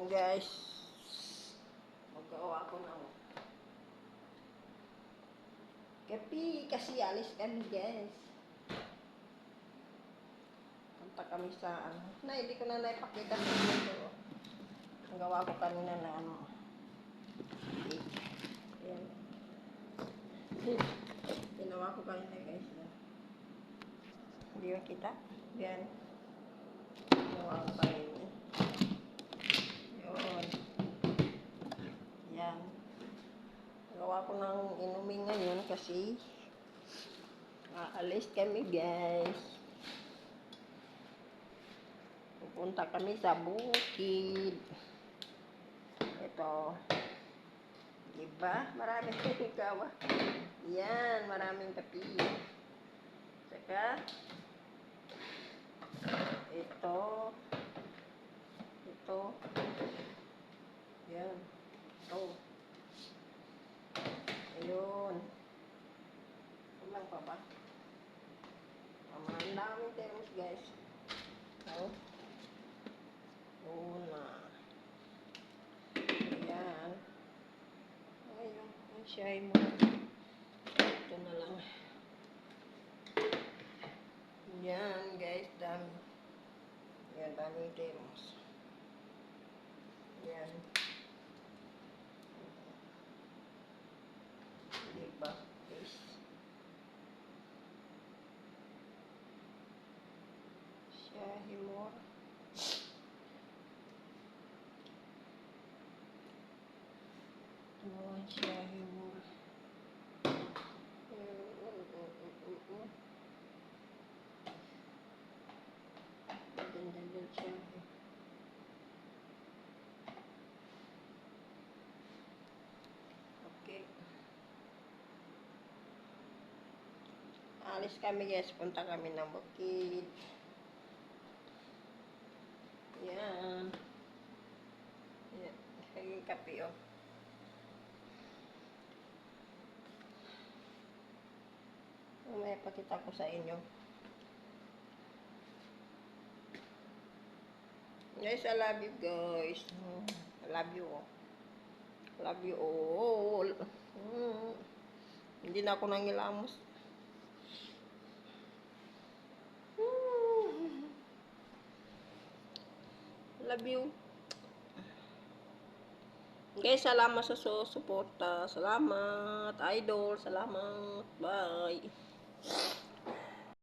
Yan guys. Magawa ko ng kape kasi alis kami guys. Punta kami sa hindi ko na naipakita sa inyo. Ang gawa ko kanina na yan. Ginawa ko kanina guys. Hindi yung kita. Yan. Ginawa ko kanina. Yun. Yan. Gawa ko ng inumin ngayon kasi aalis kami guys. Pupunta kami sa bukid. Ito. Diba? Maraming kawa. Yan. Maraming kapi. Saka ito. Ito. Yan. Ito. Ayun. Kulang pa ba? Ang daming thermos guys. So, una. Ayan. Ayun. Ang shy mo. Ito na lang. Yan guys. Dami. Yan. Daming thermos. Yan. Diba? Guys. Shahi mo. Shahi mo. Ganda-ganda shahi. Okay. Alis kami guys. Punta kami ng bukid. Yan. Yan. Kaya kape oh. May pakita ko sa inyo. Guys, I love you guys. I love you all. Love you all. Hindi na ako nangilamos. Love you. Guys, salamat sa suporta. Salamat, idol. Salamat. Bye.